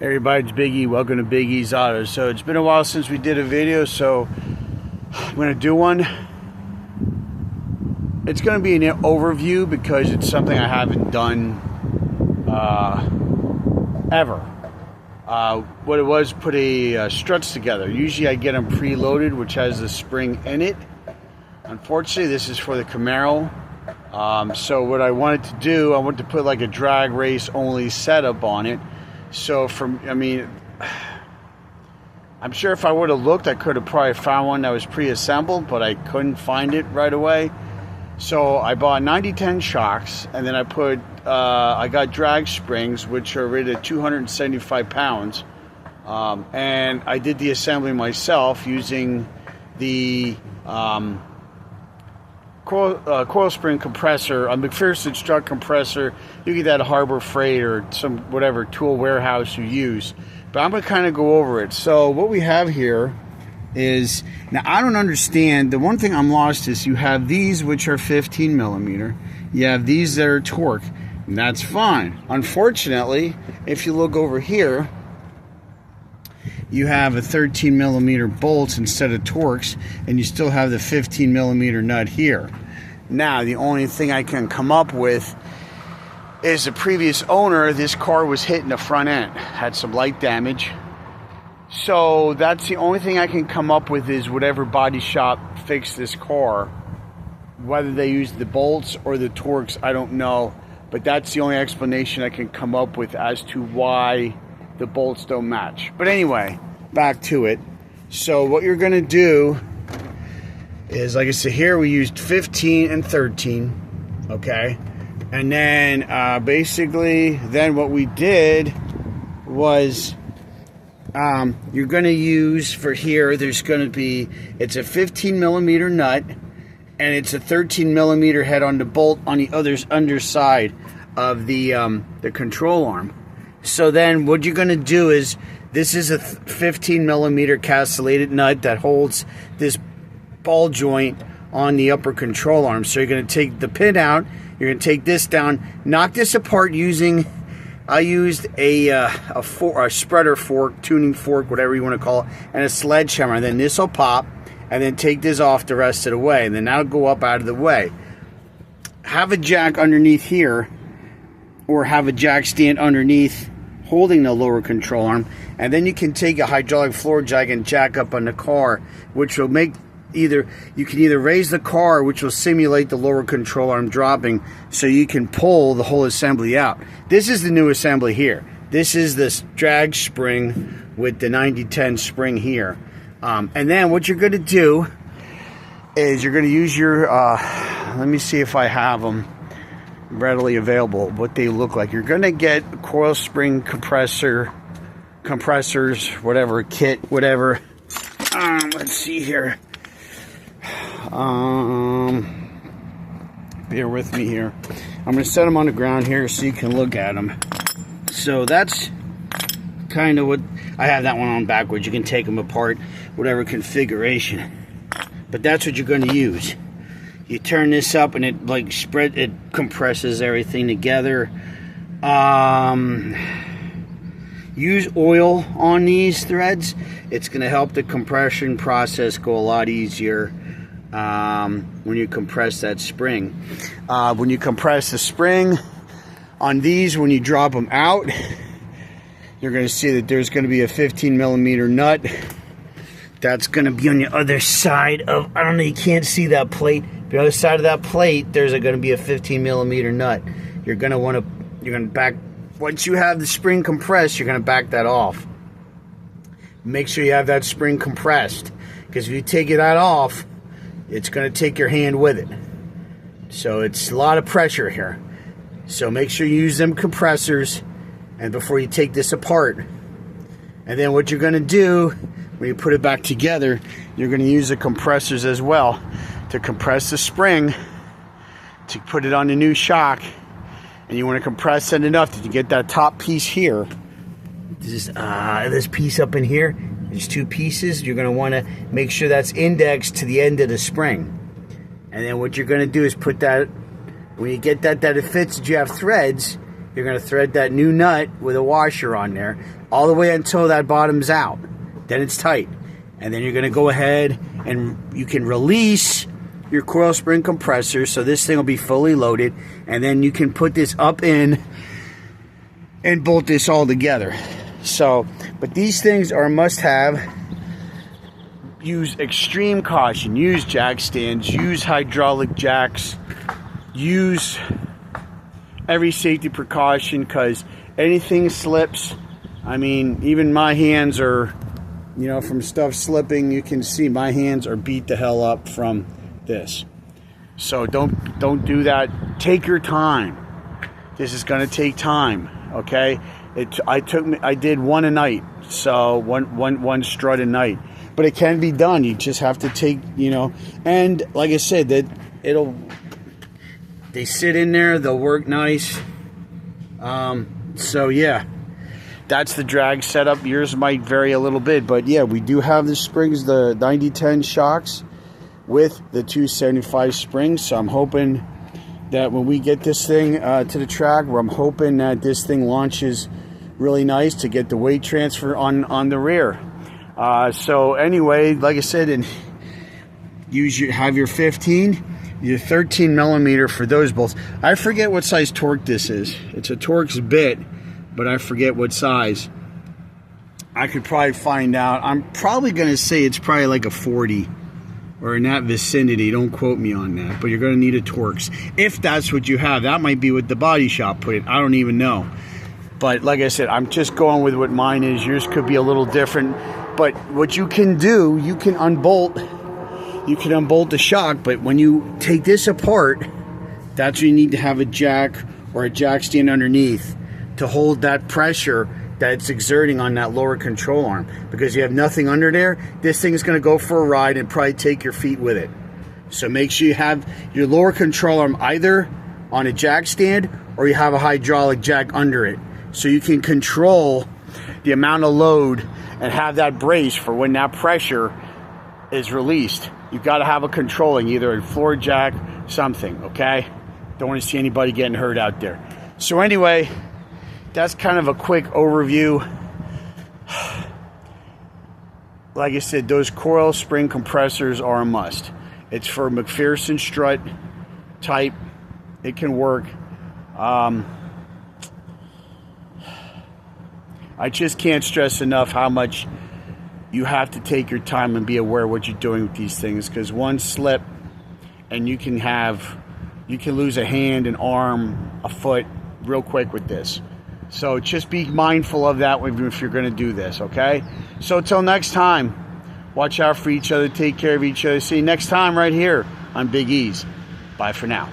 Everybody, it's Big E. Welcome to Big E's Auto. So it's been a while since we did a video, so I'm going to do one. It's going to be an overview because it's something I haven't done ever. What it was, put a struts together. Usually I get them preloaded, which has the spring in it. Unfortunately, this is for the Camaro. So what I wanted to do, I wanted to put like a drag race only setup on it. So I'm sure if I would have looked, I could have probably found one that was pre-assembled, but I couldn't find it right away. So I bought 90-10 shocks, and then I got drag springs, which are rated at 275 pounds. And I did the assembly myself using the coil spring compressor, a McPherson strut compressor. You get that at Harbor Freight or some whatever tool warehouse you use. But I'm going to kind of go over it. So what we have here is, now I don't understand, the one thing I'm lost is you have these which are 15 millimeter. You have these that are torque, and that's fine. Unfortunately, if you look over here, you have a 13 millimeter bolts instead of Torx, and you still have the 15 millimeter nut here. Now, the only thing I can come up with is the previous owner, this car was hit in the front end, had some light damage. So that's the only thing I can come up with, is whatever body shop fixed this car. Whether they used the bolts or the Torx, I don't know. But that's the only explanation I can come up with as to why the bolts don't match. But anyway, back to it. So what you're going to do is, like I said, here we used 15 and 13, okay? And then basically, then what we did was, you're going to use for here, there's going to be, it's a 15 millimeter nut, and it's a 13 millimeter head on the bolt on the underside of the control arm. So then what you're going to do is, this is a 15 millimeter castellated nut that holds this ball joint on the upper control arm. So you're going to take the pin out, you're going to take this down, knock this apart using, I used a spreader fork, tuning fork, whatever you want to call it, and a sledgehammer. And then this will pop, and then take this off the rest of the way, and then that'll go up out of the way. Have a jack underneath here, or have a jack stand underneath holding the lower control arm, and then you can take a hydraulic floor jack and jack up on the car, which will make you can either raise the car, which will simulate the lower control arm dropping, so you can pull the whole assembly out. This is the new assembly here. This is this drag spring with the 90-10 spring here. And then what you're going to do is you're going to use your, let me see if I have them readily available, what they look like. You're going to get coil spring compressors, whatever, kit, whatever. Let's see here. Bear with me here. I'm going to set them on the ground here so you can look at them. So that's kind of what, I have that one on backwards. You can take them apart, whatever configuration. But that's what you're going to use. You turn this up and it it compresses everything together. Use oil on these threads. It's going to help the compression process go a lot easier when you compress that spring. When you compress the spring on these, when you drop them out, you're going to see that there's going to be a 15 millimeter nut. That's going to be on the other side of, I don't know, you can't see that plate. The other side of that plate, there's going to be a 15 millimeter nut. You're going to back, once you have the spring compressed, you're going to back that off. Make sure you have that spring compressed, because if you take that off, it's going to take your hand with it. So it's a lot of pressure here. So make sure you use them compressors, and before you take this apart. And then what you're going to do, when you put it back together, you're going to use the compressors as well to compress the spring, to put it on the new shock. And you want to compress it enough that you get that top piece here. This piece up in here, there's two pieces. You're going to want to make sure that's indexed to the end of the spring. And then what you're going to do is put that, when you get that it fits, that you have threads, You're going to thread that new nut with a washer on there all the way until that bottom's out. Then it's tight. And then you're going to go ahead and you can release your coil spring compressor, so this thing will be fully loaded, and then you can put this up in and bolt this all together. So, but these things are a must-have. Use extreme caution. Use jack stands. Use hydraulic jacks. Use every safety precaution, because anything slips. I mean, even my hands are, you know, from stuff slipping, you can see my hands are beat the hell up from this. So don't do that. Take your time. This is going to take time, okay? I did one a night, so one strut a night, but it can be done. You just have to take, you know, and like I said, that they sit in there, they'll work nice. So yeah, that's the drag setup. Yours might vary a little bit, but yeah, we do have the springs, the 9010 shocks with the 275 springs. So I'm hoping that when we get this thing to the track, I'm hoping that this thing launches really nice to get the weight transfer on the rear. So anyway, like I said, and have your 15, your 13 millimeter for those bolts. I forget what size Torx this is. It's a Torx bit, but I forget what size. I could probably find out. I'm probably going to say it's probably like a 40 or in that vicinity. Don't quote me on that, but you're going to need a Torx if that's what you have. That might be what the body shop put it. I don't even know. But like I said, I'm just going with what mine is. Yours could be a little different. But what you can do, you can unbolt the shock, but when you take this apart, that's when you need to have a jack or a jack stand underneath to hold that pressure that it's exerting on that lower control arm. Because you have nothing under there, this thing is going to go for a ride and probably take your feet with it. So make sure you have your lower control arm either on a jack stand or you have a hydraulic jack under it, so you can control the amount of load and have that brace for when that pressure is released. You've got to have a controlling, either a floor jack, something, okay? Don't want to see anybody getting hurt out there. So anyway, that's kind of a quick overview. Like I said, those coil spring compressors are a must. It's for McPherson strut type. It can work. I just can't stress enough how much you have to take your time and be aware of what you're doing with these things, because one slip and you can lose a hand, an arm, a foot real quick with this. So just be mindful of that if you're going to do this, okay? So till next time, watch out for each other, take care of each other. See you next time right here on Big E's. Bye for now.